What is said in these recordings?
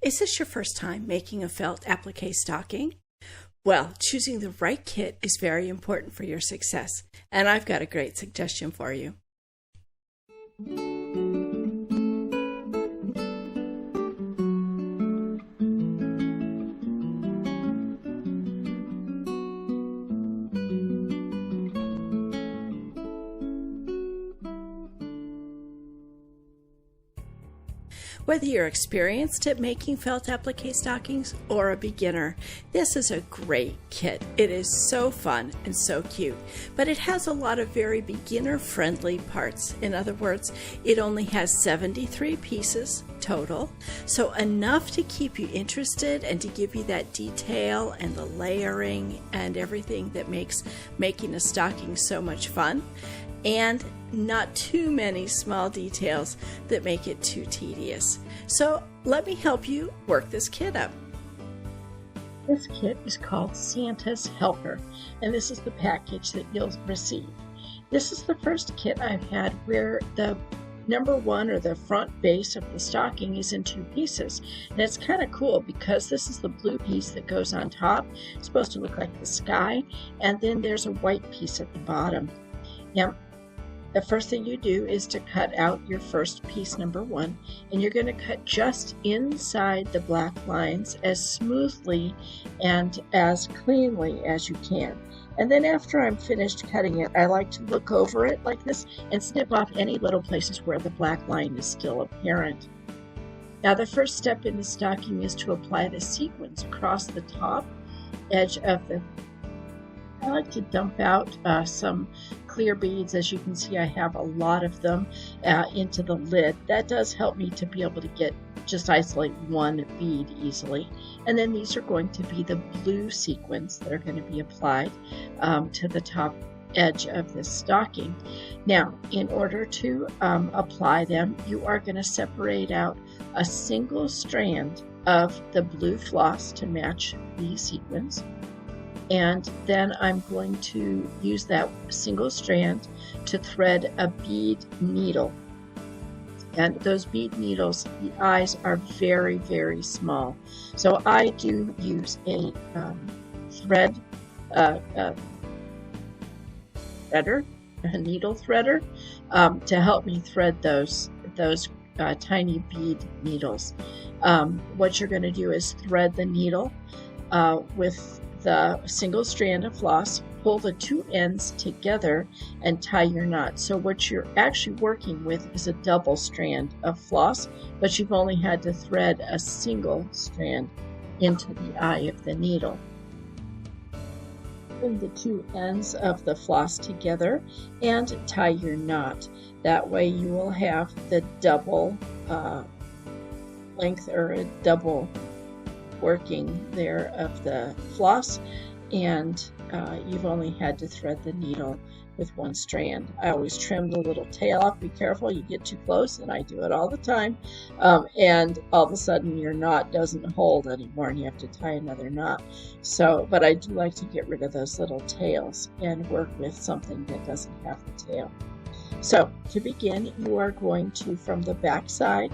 Is this your first time making a felt applique stocking? Well, choosing the right kit is very important for your success, and I've got a great suggestion for you. Whether you're experienced at making felt applique stockings or a beginner, this is a great kit. It is so fun and so cute, but it has a lot of very beginner-friendly parts. In other words, it only has 73 pieces total, so enough to keep you interested and to give you that detail and the layering and everything that makes making a stocking so much fun, and not too many small details that make it too tedious. So let me help you work this kit up. This kit is called Santa's Helper, and this is the package that you'll receive. This is the first kit I've had where the number one, or the front base of the stocking, is in two pieces. And it's kind of cool because this is the blue piece that goes on top. It's supposed to look like the sky, and then there's a white piece at the bottom. Now, the first thing you do is to cut out your first piece, number one, and you're going to cut just inside the black lines as smoothly and as cleanly as you can. And then after I'm finished cutting it, I like to look over it like this and snip off any little places where the black line is still apparent. Now, the first step in the stocking is to apply the sequins across the top edge of the. I like to dump out some clear beads. As you can see, I have a lot of them into the lid. That does help me to be able to just isolate one bead easily. And then these are going to be the blue sequins that are going to be applied to the top edge of this stocking. Now, in order to apply them, you are going to separate out a single strand of the blue floss to match the sequins. And then I'm going to use that single strand to thread a bead needle. And those bead needles, the eyes are very, very small. So I do use a threader, a needle threader, to help me thread those tiny bead needles. What you're going to do is thread the needle with the single strand of floss, pull the two ends together and tie your knot. So what you're actually working with is a double strand of floss, but you've only had to thread a single strand into the eye of the needle. Bring the two ends of the floss together and tie your knot. That way you will have the double length, or a double working there of the floss, and you've only had to thread the needle with one strand. I always trim the little tail off. Be careful, you get too close, and I do it all the time, and all of a sudden your knot doesn't hold anymore and you have to tie another knot. But I do like to get rid of those little tails and work with something that doesn't have the tail. So to begin, you are going to, from the back side,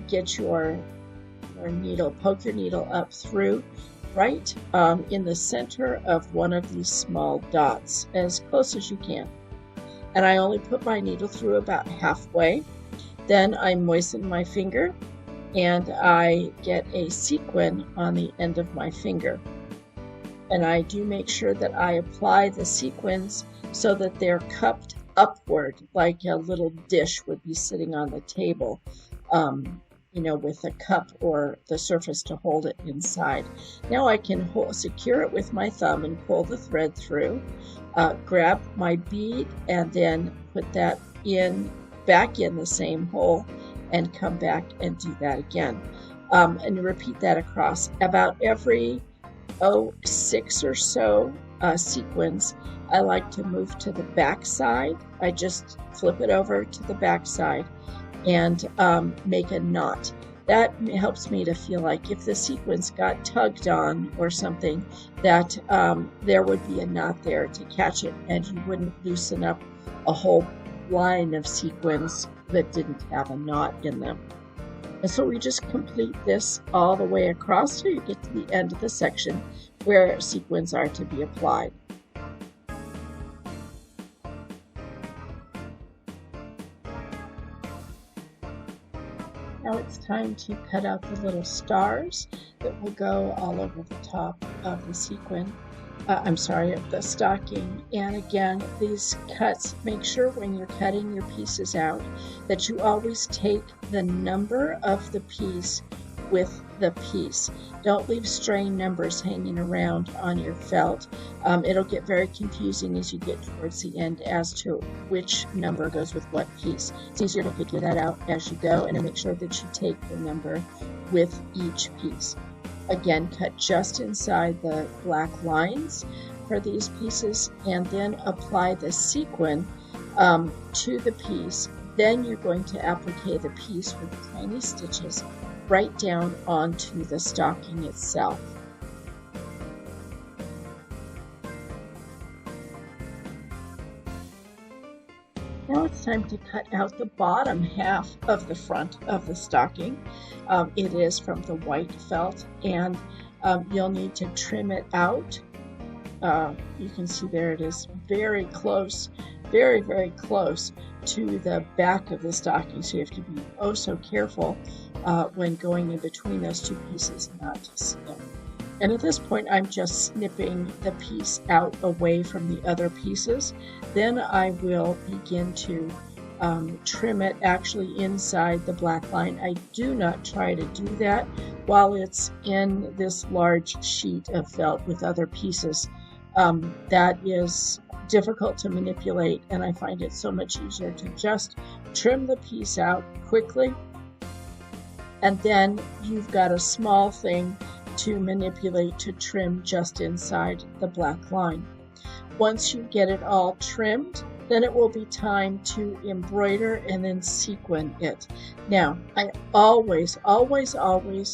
get your needle, poke your needle up through right in the center of one of these small dots, as close as you can. And I only put my needle through about halfway. Then I moisten my finger and I get a sequin on the end of my finger. And I do make sure that I apply the sequins so that they're cupped upward, like a little dish would be sitting on the table. With a cup or the surface to hold it inside. Now I can secure it with my thumb and pull the thread through, grab my bead, and then put that back in the same hole and come back and do that again. And repeat that across. About every 6 or so sequins, I like to move to the back side. I just flip it over to the back side and make a knot. That helps me to feel like if the sequins got tugged on or something, that there would be a knot there to catch it, and you wouldn't loosen up a whole line of sequins that didn't have a knot in them. And so we just complete this all the way across till you get to the end of the section where sequins are to be applied. Now it's time to cut out the little stars that will go all over the top of the sequin. Of the stocking. And again, these cuts, make sure when you're cutting your pieces out that you always take the number of the piece with the piece. Don't leave stray numbers hanging around on your felt. It'll get very confusing as you get towards the end as to which number goes with what piece. It's easier to figure that out as you go, and to make sure that you take the number with each piece. Again, cut just inside the black lines for these pieces, and then apply the sequin to the piece. Then you're going to applique the piece with tiny stitches right down onto the stocking itself. Now it's time to cut out the bottom half of the front of the stocking. It is from the white felt, and you'll need to trim it out. You can see there it is very close, very, very close to the back of the stocking, so you have to be oh so careful when going in between those two pieces not to snip. And at this point I'm just snipping the piece out away from the other pieces. Then I will begin to trim it actually inside the black line. I do not try to do that while it's in this large sheet of felt with other pieces. That is difficult to manipulate, and I find it so much easier to just trim the piece out quickly, and then you've got a small thing to manipulate to trim just inside the black line. Once you get it all trimmed, then it will be time to embroider and then sequin it. Now, I always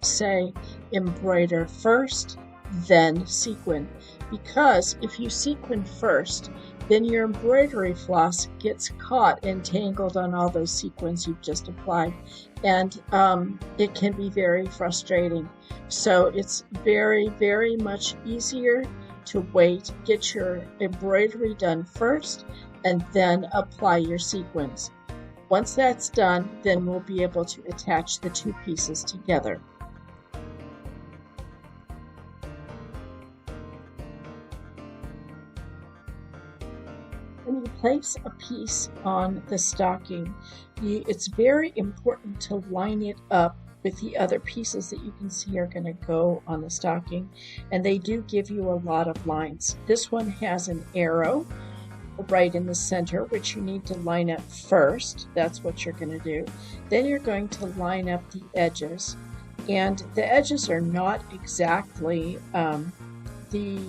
say embroider first, then sequin, because if you sequin first, then your embroidery floss gets caught and tangled on all those sequins you've just applied, and it can be very frustrating. So it's very, very much easier to wait, get your embroidery done first, and then apply your sequins. Once that's done, then we'll be able to attach the two pieces together. When you place a piece on the stocking, it's very important to line it up with the other pieces that you can see are going to go on the stocking, and they do give you a lot of lines. This one has an arrow right in the center, which you need to line up first. That's what you're going to do. Then you're going to line up the edges, and the edges are not exactly the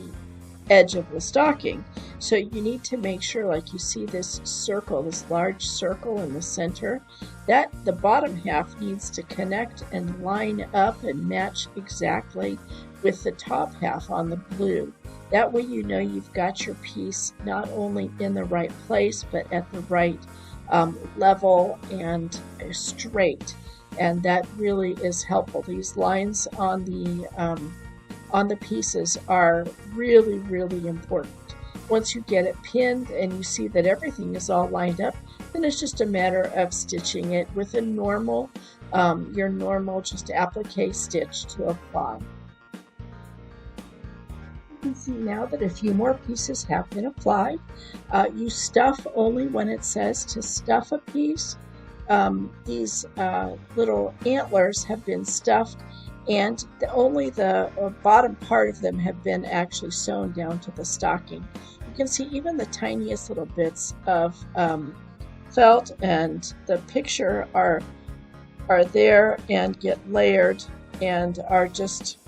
edge of the stocking, so you need to make sure, like you see this circle, this large circle in the center, that the bottom half needs to connect and line up and match exactly with the top half on the blue. That way you know you've got your piece not only in the right place, but at the right level and straight, and that really is helpful. These lines on the pieces are really, really important. Once you get it pinned and you see that everything is all lined up, then it's just a matter of stitching it with a normal, your normal just applique stitch to apply. You can see now that a few more pieces have been applied. You stuff only when it says to stuff a piece. These little antlers have been stuffed, and only the bottom part of them have been actually sewn down to the stocking. You can see even the tiniest little bits of felt and the picture are there and get layered and are just,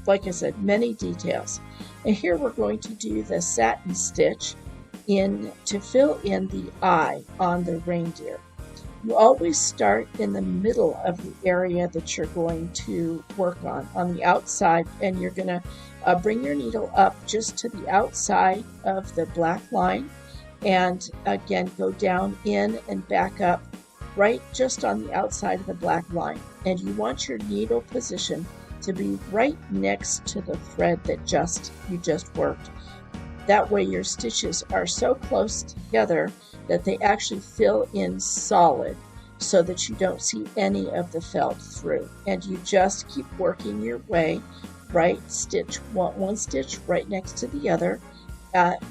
like I said, many details. And here we're going to do the satin stitch to fill in the eye on the reindeer. You always start in the middle of the area that you're going to work on the outside, and you're going to bring your needle up just to the outside of the black line, and again go down in and back up right just on the outside of the black line, and you want your needle position to be right next to the thread that you just worked. That way your stitches are so close together that they actually fill in solid so that you don't see any of the felt through. And you just keep working your way right stitch, one stitch right next to the other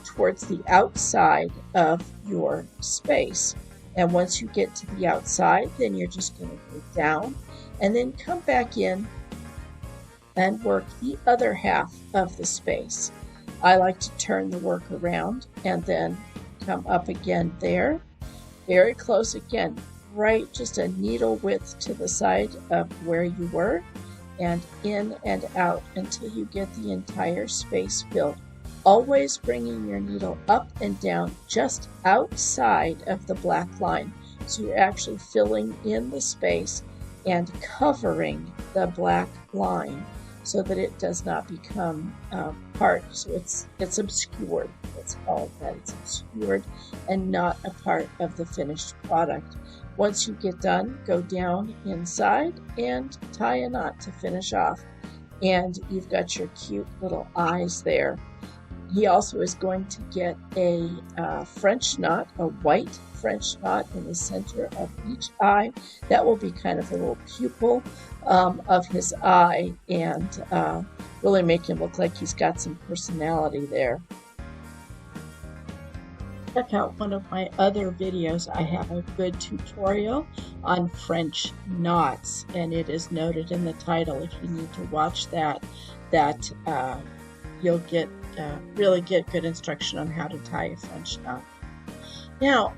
towards the outside of your space. And once you get to the outside, then you're just going to go down and then come back in and work the other half of the space. I like to turn the work around and then come up again there, very close again, right just a needle width to the side of where you were, and in and out until you get the entire space filled. Always bringing your needle up and down just outside of the black line. So you're actually filling in the space and covering the black line so that it does not become part. So it's obscured. Let's call it that. It's obscured and not a part of the finished product. Once you get done, go down inside and tie a knot to finish off. And you've got your cute little eyes there. He also is going to get a French knot, a white French knot in the center of each eye. That will be kind of a little pupil of his eye and really make him look like he's got some personality there. Check out one of my other videos. I have a good tutorial on French knots, and it is noted in the title. If you need to watch that you'll get really get good instruction on how to tie a French knot. Now,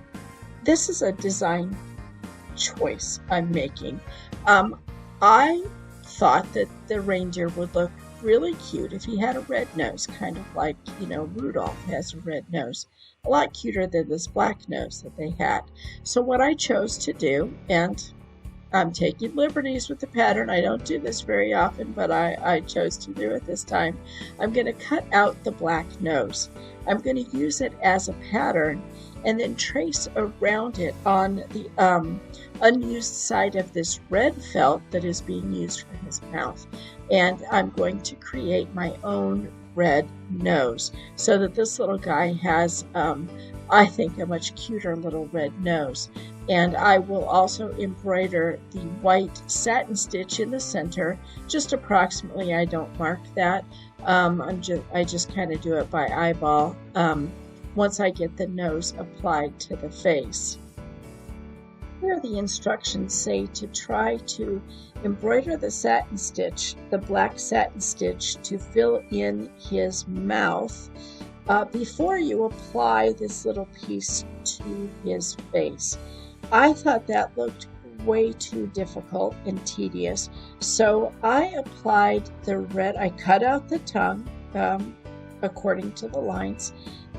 this is a design choice I'm making. I thought that the reindeer would look really cute if he had a red nose, kind of like, Rudolph has a red nose. A lot cuter than this black nose that they had. So what I chose to do, and I'm taking liberties with the pattern. I don't do this very often, but I chose to do it this time. I'm going to cut out the black nose. I'm going to use it as a pattern and then trace around it on the unused side of this red felt that is being used for his mouth. And I'm going to create my own red nose so that this little guy has, I think, a much cuter little red nose. And I will also embroider the white satin stitch in the center, just approximately. I don't mark that. I just kind of do it by eyeball once I get the nose applied to the face. Here the instructions say to try to embroider the satin stitch, the black satin stitch, to fill in his mouth before you apply this little piece to his face. I thought that looked way too difficult and tedious, so I applied the red. I cut out the tongue according to the lines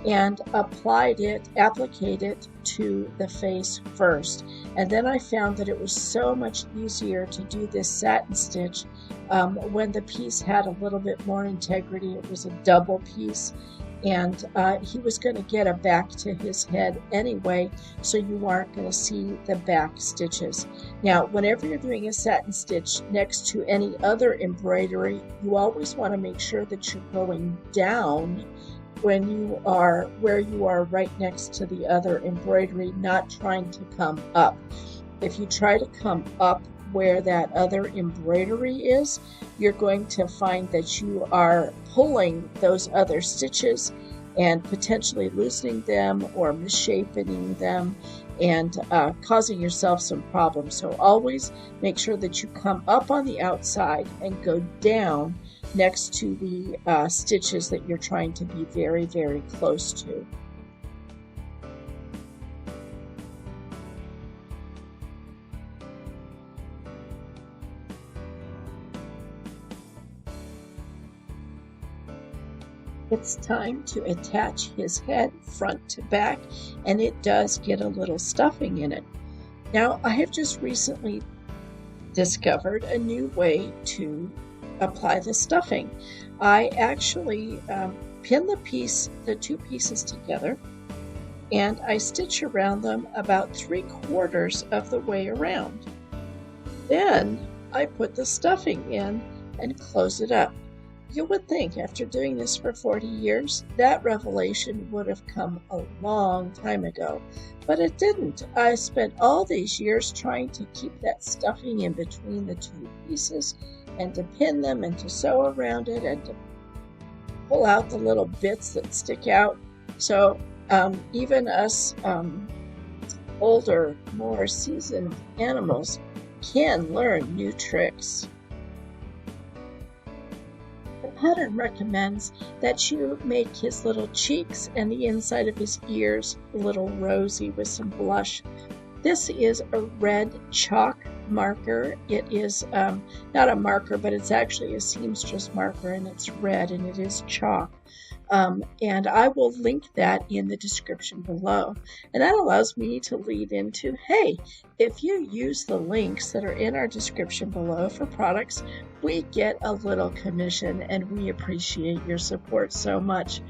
and applied it, appliqued it to the face first. And then I found that it was so much easier to do this satin stitch when the piece had a little bit more integrity. It was a double piece, and he was going to get a back to his head anyway, so you aren't going to see the back stitches. Now, whenever you're doing a satin stitch next to any other embroidery, you always want to make sure that you're going down when you are where you are right next to the other embroidery, not trying to come up. If you try to come up where that other embroidery is, you're going to find that you are pulling those other stitches and potentially loosening them or misshapening them and causing yourself some problems. So always make sure that you come up on the outside and go down next to the stitches that you're trying to be very, very close to. It's time to attach his head front to back, and it does get a little stuffing in it. Now, I have just recently discovered a new way to apply the stuffing. I actually pin the two pieces together, and I stitch around them about 3/4 of the way around. Then I put the stuffing in and close it up. You would think after doing this for 40 years, that revelation would have come a long time ago, but it didn't. I spent all these years trying to keep that stuffing in between the two pieces and to pin them and to sew around it and to pull out the little bits that stick out. So even us older, more seasoned animals can learn new tricks. The pattern recommends that you make his little cheeks and the inside of his ears a little rosy with some blush. This is a red chalk marker. It is not a marker, but it's actually a seamstress marker, and it's red and it is chalk. And I will link that in the description below. And that allows me to lead into, hey, if you use the links that are in our description below for products, we get a little commission, and we appreciate your support so much.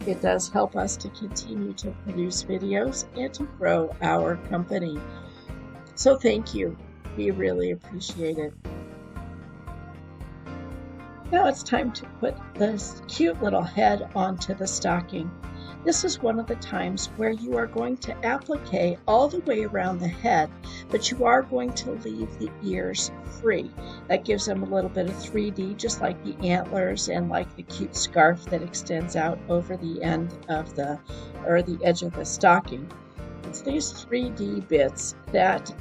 It does help us to continue to produce videos and to grow our company. So thank you. We really appreciate it. Now it's time to put this cute little head onto the stocking. This is one of the times where you are going to applique all the way around the head, but you are going to leave the ears free. That gives them a little bit of 3D, just like the antlers and like the cute scarf that extends out over the end of the edge of the stocking. It's these 3D bits that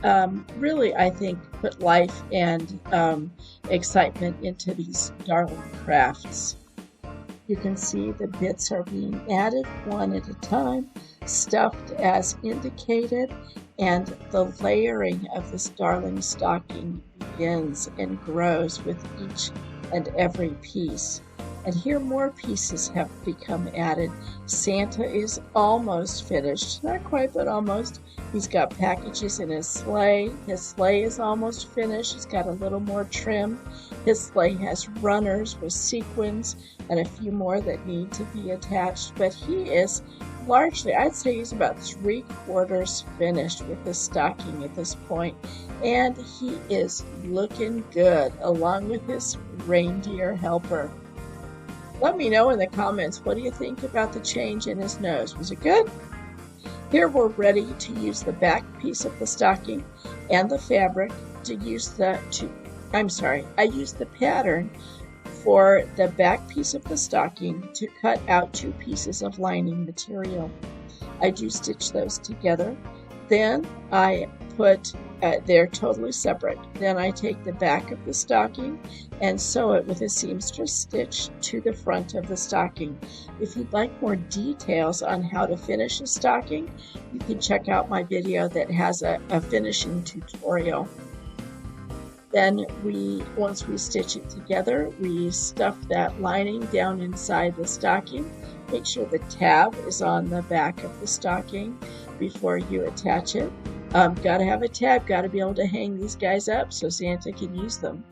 really, I think, put life and excitement into these darling crafts. You can see the bits are being added one at a time, stuffed as indicated, and the layering of this darling stocking begins and grows with each and every piece. And here more pieces have become added. Santa is almost finished. Not quite, but almost. He's got packages in his sleigh. His sleigh is almost finished. He's got a little more trim. His sleigh has runners with sequins and a few more that need to be attached. But he is largely, I'd say he's about 3/4 finished with the stocking at this point. And he is looking good, along with his reindeer helper. Let me know in the comments, what do you think about the change in his nose? Was it good? Here we're ready to use the back piece of the stocking and the fabric to use I used the pattern for the back piece of the stocking to cut out 2 pieces of lining material. I do stitch those together. Then I put, they're totally separate. Then I take the back of the stocking and sew it with a seamstress stitch to the front of the stocking. If you'd like more details on how to finish a stocking, you can check out my video that has a finishing tutorial. Then once we stitch it together, we stuff that lining down inside the stocking. Make sure the tab is on the back of the stocking before you attach it. Got to have a tab, got to be able to hang these guys up so Santa can use them.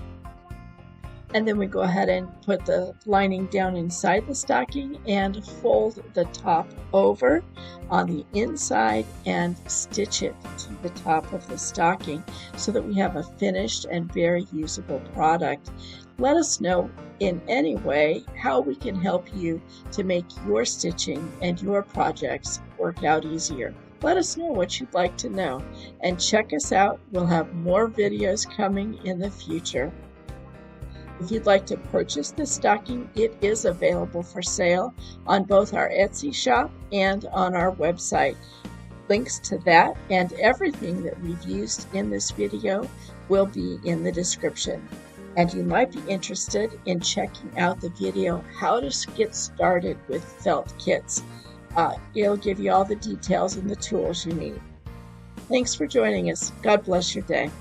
And then we go ahead and put the lining down inside the stocking and fold the top over on the inside and stitch it to the top of the stocking so that we have a finished and very usable product. Let us know in any way how we can help you to make your stitching and your projects work out easier. Let us know what you'd like to know, and check us out. We'll have more videos coming in the future. If you'd like to purchase this stocking, it is available for sale on both our Etsy shop and on our website. Links to that and everything that we've used in this video will be in the description. And you might be interested in checking out the video, How to Get Started with Felt Kits. It'll give you all the details and the tools you need. Thanks for joining us. God bless your day.